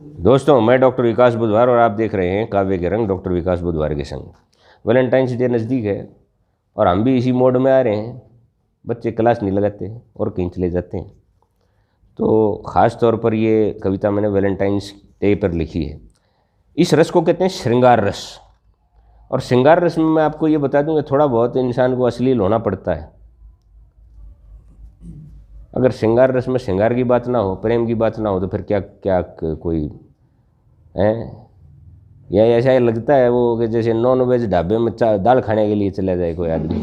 दोस्तों, मैं डॉक्टर विकास बुधवार और आप देख रहे हैं काव्य के रंग डॉक्टर विकास बुधवार के संग। वैलेंटाइंस डे नज़दीक है और हम भी इसी मोड में आ रहे हैं। बच्चे क्लास नहीं लगाते और कहीं चले जाते हैं। तो ख़ास तौर पर ये कविता मैंने वैलेंटाइंस डे पर लिखी है। इस रस को कहते हैं श्रृंगार रस। और श्रृंगार रस में मैं आपको ये बता दूं कि थोड़ा बहुत इंसान को अश्लील होना पड़ता है। अगर श्रृंगार रस में श्रृंगार की बात ना हो, प्रेम की बात ना हो, तो फिर क्या क्या कोई है? या ऐसा ही लगता है वो कि जैसे नॉन वेज ढाबे में दाल खाने के लिए चला जाए कोई आदमी।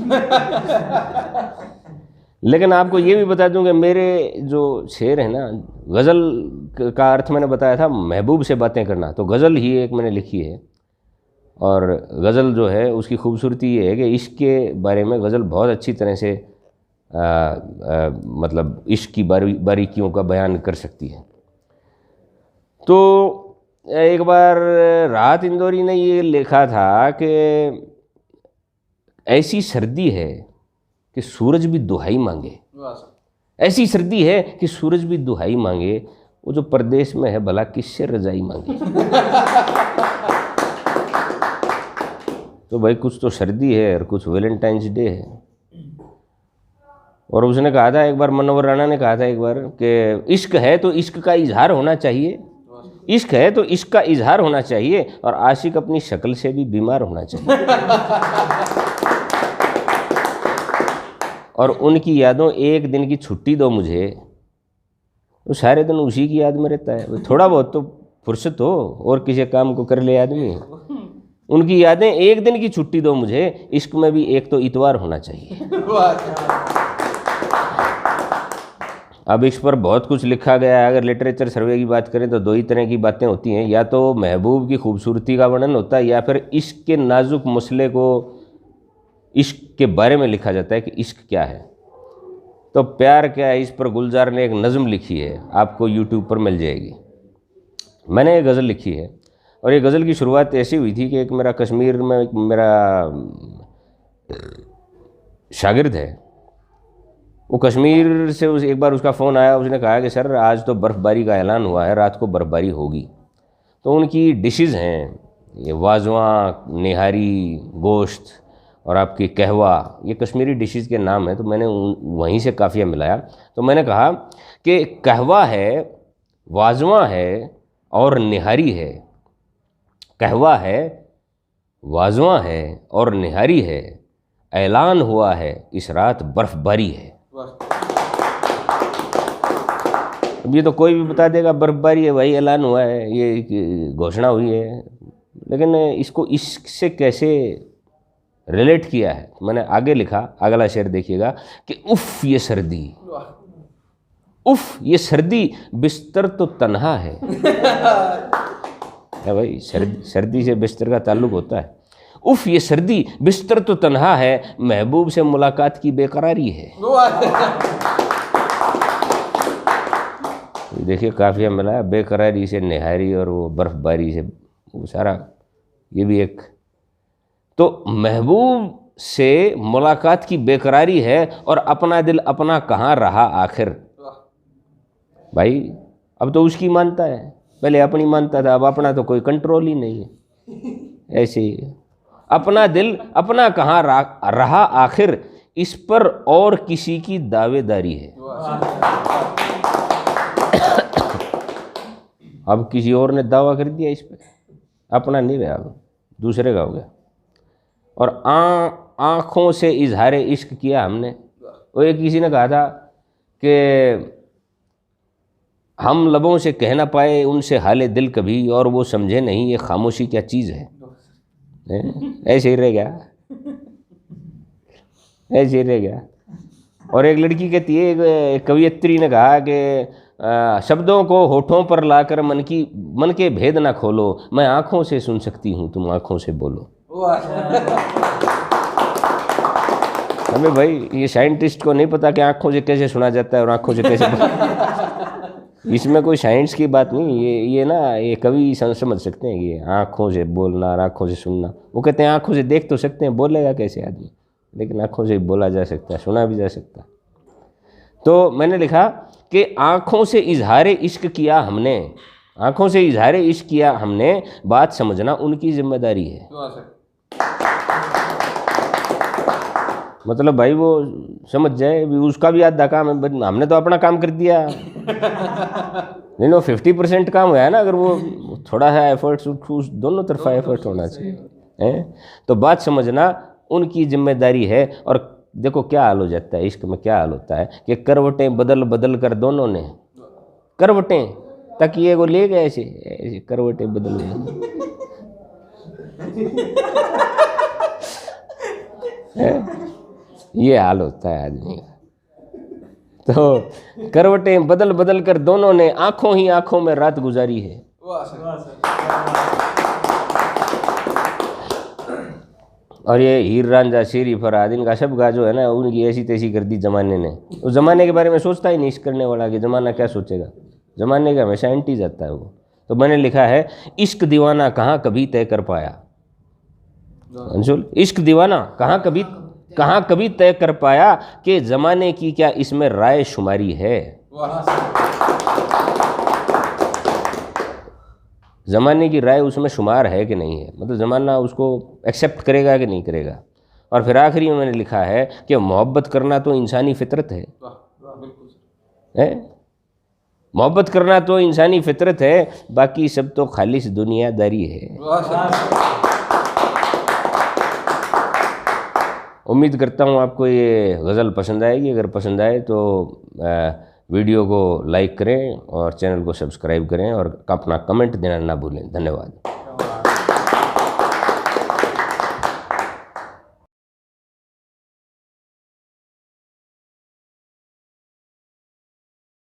लेकिन आपको ये भी बता दूं कि मेरे जो शेर है ना, गज़ल का अर्थ मैंने बताया था महबूब से बातें करना, तो गज़ल ही एक मैंने लिखी है। और गज़ल जो है उसकी खूबसूरती ये है कि इश्क के बारे में गज़ल बहुत अच्छी तरह से मतलब इश्क की बारीकियों का बयान कर सकती है। तो एक बार राहत इंदौरी ने ये लिखा था कि ऐसी सर्दी है कि सूरज भी दुहाई मांगे। ऐसी सर्दी है कि सूरज भी दुहाई मांगे, वो जो परदेश में है भला किससे रजाई मांगे। तो भाई कुछ तो सर्दी है और कुछ वैलेंटाइंस डे है। और उसने कहा था एक बार, मनोहर राणा ने कहा था एक बार कि इश्क है तो इश्क का इजहार होना चाहिए, इश्क है तो इश्क का इजहार होना चाहिए, और आशिक अपनी शक्ल से भी बीमार होना चाहिए। और उनकी यादों एक दिन की छुट्टी दो मुझे, तो सारे दिन उसी की याद में रहता है। थोड़ा बहुत तो फुर्सत हो और किसी काम को कर ले आदमी। उनकी यादें एक दिन की छुट्टी दो मुझे, इश्क में भी एक तो इतवार होना चाहिए। अब इस पर बहुत कुछ लिखा गया है। अगर लिटरेचर सर्वे की बात करें तो दो ही तरह की बातें होती हैं, या तो महबूब की खूबसूरती का वर्णन होता है, या फिर इश्क के नाजुक मसले को इश्क के बारे में लिखा जाता है कि इश्क क्या है। तो प्यार क्या है, इस पर गुलजार ने एक नज़म लिखी है, आपको यूट्यूब पर मिल जाएगी। मैंने एक गज़ल लिखी है, और ये गज़ल की शुरुआत ऐसी हुई थी कि एक मेरा कश्मीर में मेरा शागिर्द है, वो कश्मीर से एक बार उसका फ़ोन आया। उसने कहा कि सर आज तो बर्फ़बारी का ऐलान हुआ है, रात को बर्फ़बारी होगी। तो उनकी डिशेज़ हैं ये वाजवा, निहारी, गोश्त और आपकी कहवा, ये कश्मीरी डिशेज़ के नाम हैं। तो मैंने वहीं से काफ़िया मिलाया। तो मैंने कहा कि कहवा है, वाजवा है और निहारी है। कहवा है, वाजवा है और निहारी है, ऐलान हुआ है इस रात बर्फ़बारी है। अब ये तो कोई भी बता देगा बर्फ़बारी है भाई, ऐलान हुआ है, ये घोषणा हुई है। लेकिन इसको इससे कैसे रिलेट किया है, मैंने आगे लिखा। अगला शेर देखिएगा कि उफ़ ये सर्दी, उफ़ ये सर्दी, बिस्तर तो तन्हा है। भाई सर्दी से बिस्तर का ताल्लुक होता है। उफ़ ये सर्दी, बिस्तर तो तन्हा है, महबूब से मुलाकात की बेकरारी है। देखिए काफ़िया मिला, बेकरारी से निहारी और वो बर्फ़बारी से वो सारा, ये भी एक। तो महबूब से मुलाकात की बेकरारी है, और अपना दिल अपना कहाँ रहा आखिर। भाई अब तो उसकी मानता है, पहले अपनी मानता था, अब अपना तो कोई कंट्रोल ही नहीं है। ऐसे ही अपना दिल अपना कहाँ रहा आखिर, इस पर और किसी की दावेदारी है। अब किसी और ने दावा कर दिया इस पर, अपना नहीं रहा, अब दूसरे का हो गया। और आँखों से इजहार इश्क किया हमने। वो एक किसी ने कहा था कि हम लबों से कह ना पाए उनसे हाले दिल कभी, और वो समझे नहीं ये खामोशी क्या चीज़ है। ऐसे ही रह गया, ऐसे ही रह गया। और एक लड़की कहती है, एक कवियत्री ने कहा कि शब्दों को होठों पर लाकर मन के भेद ना खोलो, मैं आँखों से सुन सकती हूँ, तुम आँखों से बोलो। हमें भाई ये साइंटिस्ट को नहीं पता कि आँखों से कैसे सुना जाता है और आँखों से कैसे इसमें कोई साइंस की बात नहीं, ये ना ये कवि समझ सकते हैं कि आँखों से बोलना और आँखों से सुनना। वो कहते हैं आँखों से देख तो सकते हैं, बोलेगा कैसे आदमी, लेकिन आँखों से बोला जा सकता है, सुना भी जा सकता है। तो मैंने लिखा कि आँखों से इजहार इश्क किया हमने, आंखों से इजहार इश्क किया हमने, बात समझना उनकी जिम्मेदारी है। मतलब भाई वो समझ जाए, भी उसका भी आधा काम है, हमने तो अपना काम कर दिया। नहीं, वो 50% काम हुआ है ना, अगर वो थोड़ा सा एफर्ट्स, उस दोनों तरफा एफर्ट होना चाहिए है। तो बात समझना उनकी जिम्मेदारी है। और देखो क्या हाल हो जाता है इश्क में, क्या हाल होता है कि करवटें बदल बदल कर दोनों ने, करवटें तकिए को ले गए ऐसे ऐसे करवटें बदल गए। ये हाल होता है आदमी का। तो करवटें बदल बदल कर दोनों ने आंखों ही आंखों में रात गुजारी है। और ये हीर रांझा शेरी फरहाद इनका सब का जो है ना, उनकी ऐसी तैसी कर दी जमाने ने। उस जमाने के बारे में सोचता ही नहीं इश्क करने वाला कि जमाना क्या सोचेगा, जमाने का हमेशा एंटी जाता है वो। तो मैंने लिखा है, इश्क दीवाना कहाँ कभी तय कर पाया। अंशुल, इश्क दीवाना कहाँ कभी तय कर पाया कि जमाने की क्या इसमें राय शुमारी है। ज़माने की राय उसमें शुमार है कि नहीं है, मतलब ज़माना उसको एक्सेप्ट करेगा कि नहीं करेगा। और फिर आखिरी में मैंने लिखा है कि मोहब्बत करना तो इंसानी फितरत है। मोहब्बत करना तो इंसानी फितरत है, बाकी सब तो खालिस दुनियादारी है। उम्मीद करता हूँ आपको ये गज़ल पसंद आएगी। अगर पसंद आए तो वीडियो को लाइक करें और चैनल को सब्सक्राइब करें और अपना कमेंट देना ना भूलें। धन्यवाद।